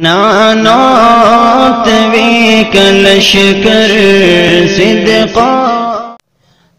نانات week لشکر صدقا۔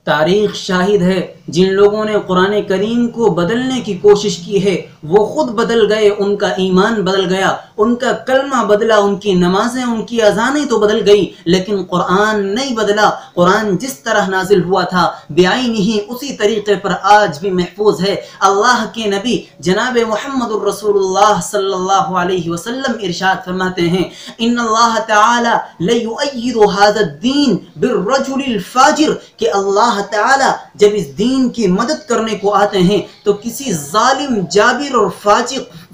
تاریخ شاہد ہے جن لوگوں نے قرآن کریم کو بدلنے کی کوشش کی ہے وہ خود بدل گئے، ان کا ایمان بدل گیا، ان کا کلمہ بدلا، ان کی نمازیں، ان کی اذانیں تو بدل گئی، لیکن قرآن نہیں بدلا۔ قرآن جس طرح نازل ہوا تھا بعینہ ہی اسی طریقے پر آج بھی محفوظ ہے۔ اللہ کے نبی جناب محمد الرسول اللہ صلی اللہ علیہ وسلم ارشاد فرماتے ہیں ان اللہ تعالی لیؤید ھذا الدین بالرجل الفاجر، کہ اللہ تعالی جب اس دین کی مدد کرنے کو آتے ہیں تو کسی ظالم، جابر اور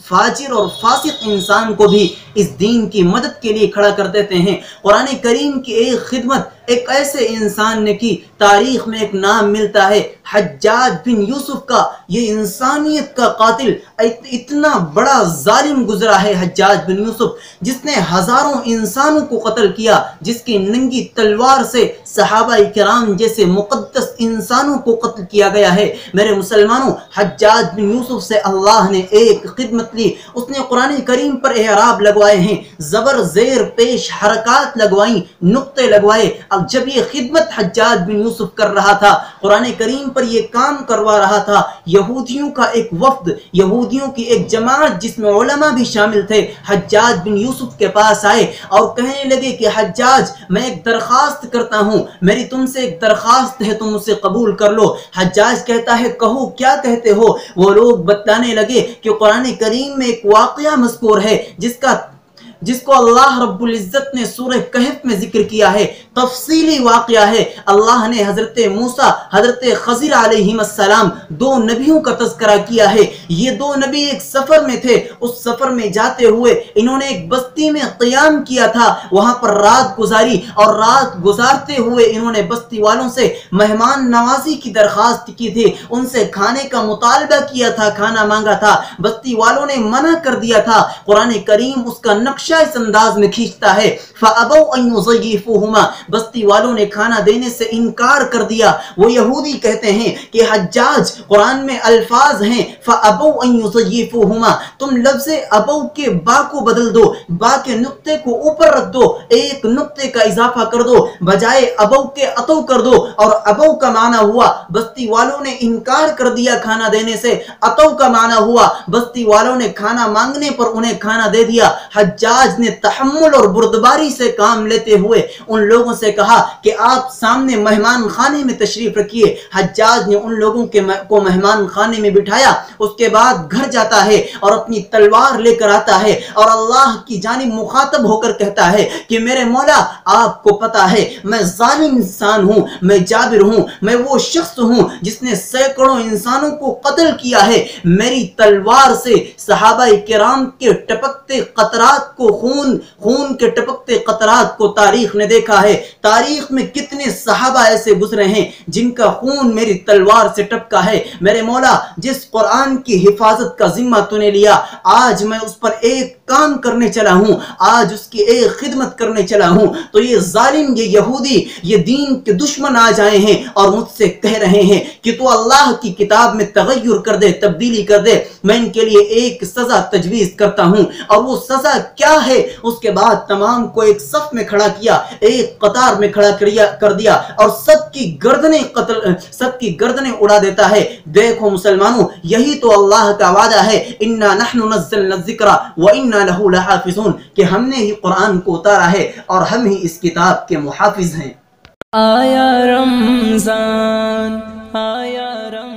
فاجر اور فاسق انسان کو بھی اس دین کی مدد کے لیے کھڑا کر دیتے ہیں۔ قرآن کریم کی ایک خدمت ایک ایسے انسان نے کی، تاریخ میں ایک نام ملتا ہے حجاج بن یوسف کا۔ یہ انسانیت کا قاتل، اتنا بڑا ظالم گزرا ہے حجاج بن یوسف، جس نے ہزاروں انسانوں کو قتل کیا، جس کی ننگی تلوار سے صحابہ کرام جیسے مقدس انسانوں کو قتل کیا گیا ہے۔ میرے مسلمانوں، حجاج بن یوسف سے اللہ نے ایک خدمت لی، اس نے قرآن کریم پر اعراب لگوائے ہیں، زبر زیر پیش حرکات لگوائیں، نقطے لگوائے۔ اب جب یہ خدمت حجاج بن یوسف کر رہا تھا، قرآن کریم پر یہ کام کروا رہا تھا، یہودیوں کا ایک وفد، یہودیوں کی ایک جماعت جس میں علماء بھی شامل تھے، حجاج بن یوسف کے پاس آئے اور کہنے لگے کہ حجاج میں ایک درخواست کرتا ہوں، میری تم سے ایک درخواست ہے، تم اسے قبول کر لو۔ حجاج کہتا ہے کہو کیا کہتے ہو؟ وہ لوگ بتانے لگے کہ قرآن کریم میں ایک واقعہ مذکور ہے جس کو اللہ رب العزت نے سورہ کہف میں ذکر کیا ہے، تفصیلی واقعہ ہے۔ اللہ نے حضرت موسیٰ، حضرت خضر علیہ السلام، دو نبیوں کا تذکرہ کیا ہے۔ یہ دو نبی ایک سفر میں تھے، اس سفر میں جاتے ہوئے انہوں نے ایک بستی میں قیام کیا تھا، وہاں پر رات گزاری، اور رات گزارتے ہوئے انہوں نے بستی والوں سے مہمان نوازی کی درخواست کی تھی، ان سے کھانے کا مطالبہ کیا تھا، کھانا مانگا تھا، بستی والوں نے منع کر دیا تھا۔ قرآن کریم اس کا نقشہ اس انداز میں کھینچتا ہے فَأَبَوْا أَن يُضَيِّفُوهُمَا، بستی والوں نے کھانا دینے سے انکار کر دیا۔ وہ یہودی کہتے ہیں کہ حجاج، قرآن میں الفاظ ہیں فَأَبَوْا أَن يُضَيِّفُوهُمَا، تم لفظ ابو کے با کو بدل دو، با کے نقطے کو اوپر رکھ دو، ایک نقطے کا اضافہ کر دو، بجائے ابو کے اتو کر دو، اور ابو کا معنی ہوا بستی والوں نے انکار کر دیا کھانا دینے سے، اتو کا معنی ہوا بستی والوں نے کھانا مانگنے پر انہیں کھانا دے دیا۔ حجاج نے تحمل اور بردباری سے کام لیتے ہوئے ان لوگوں سے کہا کہ آپ سامنے مہمان خانے میں تشریف رکھیے۔ حجاج نے ان لوگوں کو مہمان خانے میں بٹھایا، اس کے بعد گھر جاتا ہے اور اپنی تلوار لے کر آتا ہے اور اللہ کی جانب مخاطب ہو کر کہتا ہے کہ میرے مولا، آپ کو پتا ہے میں ظالم انسان ہوں، میں جابر ہوں، میں وہ شخص ہوں جس نے سینکڑوں انسانوں کو قتل کیا ہے۔ میری تلوار سے صحابہ کرام کے ٹپکتے قطرات کو خون کے ٹپکتے قطرات کو تاریخ نے دیکھا ہے۔ تاریخ میں کتنے صحابہ ایسے گزرے ہیں جن کا خون میری تلوار سے ٹپکا ہے۔ میرے مولا، جس قرآن کی حفاظت کا ذمہ تو نے لیا، آج میں اس پر ایک کام کرنے چلا ہوں، آج اس کی ایک خدمت کرنے چلا ہوں، تو یہ ظالم، یہ یہودی، یہ دین کے دشمن آ جائے ہیں اور مجھ سے کہہ رہے ہیں کہ تو اللہ کی کتاب میں تغیر کر دے، تبدیلی کر دے۔ میں ان کے لیے ایک سزا تجویز کرتا ہوں، اور وہ سزا کیا ہے؟ اس کے بعد تمام کو ایک صف میں کھڑا کیا، ایک قطار میں کھڑا کر دیا، اور سب کی گردنیں اڑا دیتا ہے۔ دیکھو مسلمانوں، یہی تو اللہ کا وعدہ ہے، اِنَّا نَحْنُ نَزَّلْنَا الذِّكْرَ وَإِنَّا لَهُ لَحَافِظُونَ، کہ ہم نے ہی قرآن کو اتارا ہے اور ہم ہی اس کتاب کے محافظ ہیں۔ آیا رمضان، آیا رمضان۔